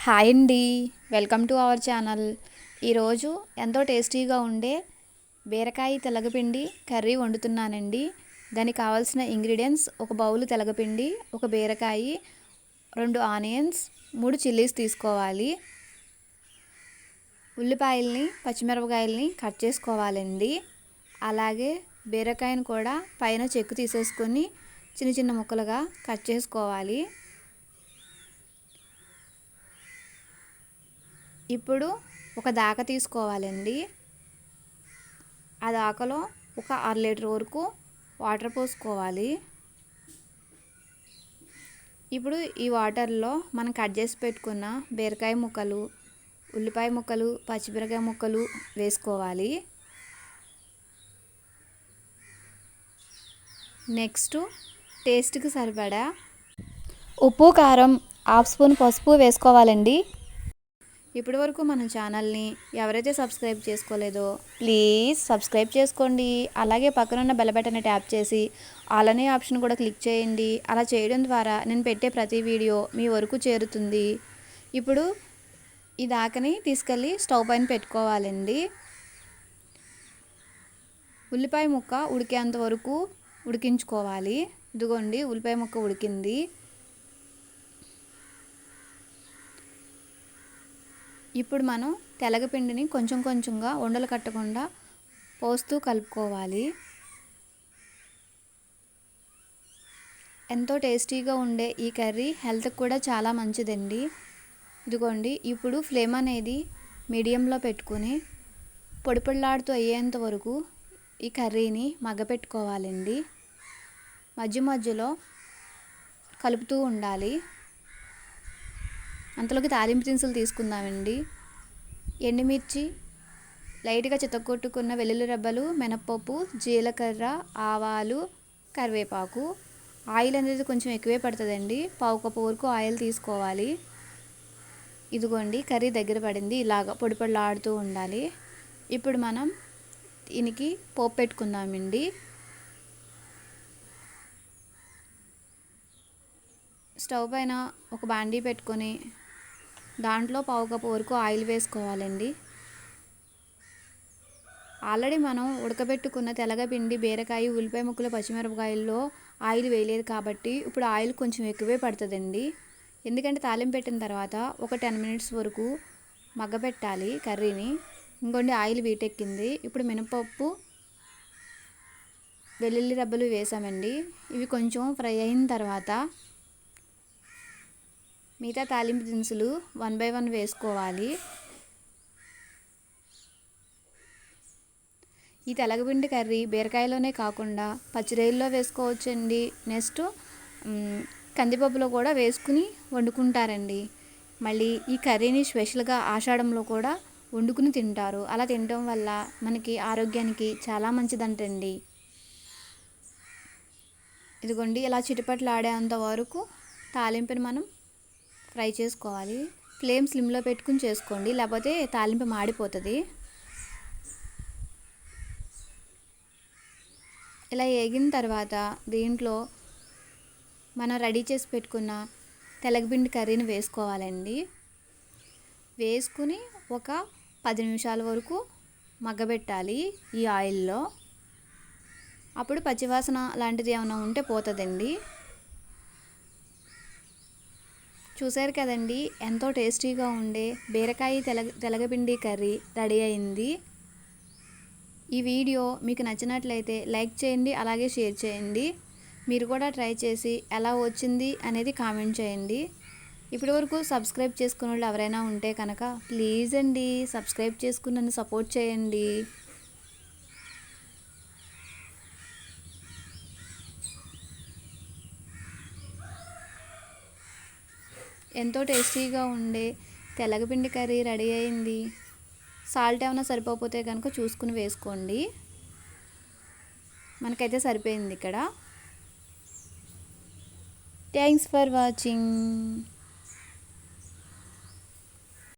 Hi అండి. Welcome to our channel. ఈరోజు ఎంతో టేస్టీగా ఉండే బీరకాయ తెలగపిండి కర్రీ వండుతున్నానండి. దానికి కావాల్సిన ఇంగ్రీడియంట్స్: ఒక బౌల్ తెలగపిండి, ఒక బీరకాయ, 2 ఆనియన్స్, 3 చిల్లీస్ తీసుకోవాలి. ఉల్లిపాయల్ని, పచ్చిమిరపకాయల్ని కట్ చేసుకోవాలండి. అలాగే బీరకాయను కూడా పైన చెక్కు తీసేసుకొని చిన్న చిన్న ముక్కలుగా కట్ చేసుకోవాలి. ఇప్పుడు ఒక దాక తీసుకోవాలండి. ఆ దాకలో ఒక 1/2 లీటర్ వరకు వాటర్ పోసుకోవాలి. ఇప్పుడు ఈ వాటర్లో మనం కట్ చేసి పెట్టుకున్న బీరకాయ ముక్కలు, ఉల్లిపాయ ముక్కలు, పచ్చిమిరపకాయ ముక్కలు వేసుకోవాలి. నెక్స్ట్ టేస్ట్కి సరిపడా ఉప్పు, కారం, 1/2 స్పూన్ పసుపు వేసుకోవాలండి. ఇప్పటి వరకు మన ఛానల్ని ఎవరైతే సబ్స్క్రైబ్ చేసుకోలేదో ప్లీజ్ సబ్స్క్రైబ్ చేసుకోండి. అలాగే పక్కనున్న బెల్ బటన్ని ట్యాప్ చేసి ఆల్ అనే ఆప్షన్ కూడా క్లిక్ చేయండి. అలా చేయడం ద్వారా నేను పెట్టే ప్రతి వీడియో మీ వరకు చేరుతుంది. ఇప్పుడు ఈ దాకని తీసుకెళ్ళి స్టవ్ పైన పెట్టుకోవాలండి. ఉల్లిపాయ ముక్క ఉడికేంత వరకు ఉడికించుకోవాలి. ఇదిగోండి, ఉల్లిపాయ ముక్క ఉడికింది. ఇప్పుడు మనం తెలగపిండిని కొంచెం కొంచెంగా ఉండలు కట్టకుండా పోస్తూ కలుపుకోవాలి. ఎంతో టేస్టీగా ఉండే ఈ కర్రీ హెల్త్కి కూడా చాలా మంచిదండి. ఇదిగోండి, ఇప్పుడు ఫ్లేమ్ అనేది మీడియంలో పెట్టుకొని పొడిపొడిలాడుతూ అయ్యేంత వరకు ఈ కర్రీని మగ్గపెట్టుకోవాలండి. మధ్య మధ్యలో కలుపుతూ ఉండాలి. అంతలోకి తాలింపు దినుసులు తీసుకుందామండి. ఎండుమిర్చి, లైట్గా చితక్కొట్టుకున్న వెల్లుల్లి రెబ్బలు, మినప్పప్పు, జీలకర్ర, ఆవాలు, కరివేపాకు. ఆయిల్ అనేది కొంచెం ఎక్కువే పడుతుందండి. 1/2 కప్పు వరకు ఆయిల్ తీసుకోవాలి. ఇదిగోండి, కర్రీ దగ్గర పడింది. ఇలాగ పొడి పొడిలాడుతూ ఉండాలి. ఇప్పుడు మనం దీనికి పోపు పెట్టుకుందామండి. స్టవ్ పైన ఒక బాండీ పెట్టుకొని దాంట్లో 1/2 కప్పు వరకు ఆయిల్ వేసుకోవాలండి. ఆల్రెడీ మనం ఉడకబెట్టుకున్న తెలగపిండి, బీరకాయ, ఉల్లిపాయ ముక్కలు, పచ్చిమిరపకాయల్లో ఆయిల్ వేయలేదు కాబట్టి ఇప్పుడు ఆయిల్ కొంచెం ఎక్కువే పడుతుందండి. ఎందుకంటే తాలింపు పెట్టిన తర్వాత ఒక 10 మినిట్స్ వరకు మగ్గబెట్టాలి కర్రీని. ఇంకోండి, ఆయిల్ వీటెక్కింది. ఇప్పుడు మినపప్పు, వెల్లుల్లి రెబ్బలు వేసామండి. ఇవి కొంచెం ఫ్రై అయిన తర్వాత మిగతా తాలింపు దినుసులు 1 బై 1 వేసుకోవాలి. ఈ తెలగపిండి కర్రీ బీరకాయలోనే కాకుండా పచ్చిరొయ్యల్లో వేసుకోవచ్చండి. నెక్స్ట్ కందిపప్పులో కూడా వేసుకుని వండుకుంటారండి. మళ్ళీ ఈ కర్రీని స్పెషల్గా ఆషాఢంలో కూడా వండుకుని తింటారు. అలా తినడం వల్ల మనకి ఆరోగ్యానికి చాలా మంచిదంటండి. ఇదిగోండి, ఇలా చిటపట్లాడేంత వరకు తాలింపుని మనం ఫ్రై చేసుకోవాలి. ఫ్లేమ్ స్లిమ్లో పెట్టుకుని చేసుకోండి, లేకపోతే తాలింపు మాడిపోతుంది. ఇలా వేగిన తర్వాత దీంట్లో మనం రెడీ చేసి పెట్టుకున్న తెలగపిండి కర్రీని వేసుకోవాలండి. వేసుకుని ఒక 10 నిమిషాల వరకు మగ్గబెట్టాలి ఈ ఆయిల్లో. అప్పుడు పచ్చివాసన లాంటిది ఏమైనా ఉంటే పోతుందండి. చూసారు కదండి, ఎంతో టేస్టీగా ఉండే బీరకాయ తెలగపిండి కర్రీ రెడీ అయింది. ఈ వీడియో మీకు నచ్చినట్లయితే లైక్ చేయండి, అలాగే షేర్ చేయండి. మీరు కూడా ట్రై చేసి ఎలా వచ్చింది అనేది కామెంట్ చేయండి. ఇప్పటివరకు సబ్స్క్రైబ్ చేసుకున్న వాళ్ళు ఎవరైనా ఉంటే కనుక ప్లీజ్ అండి సబ్స్క్రైబ్ చేసుకుని నన్ను సపోర్ట్ చేయండి. ఎంతో టేస్టీగా ఉండే తెలగపిండి కర్రీ రెడీ అయింది. సాల్ట్ ఏమైనా సరిపోతే కనుక చూసుకుని వేసుకోండి. మనకైతే సరిపోయింది ఇక్కడ. Thanks for watching.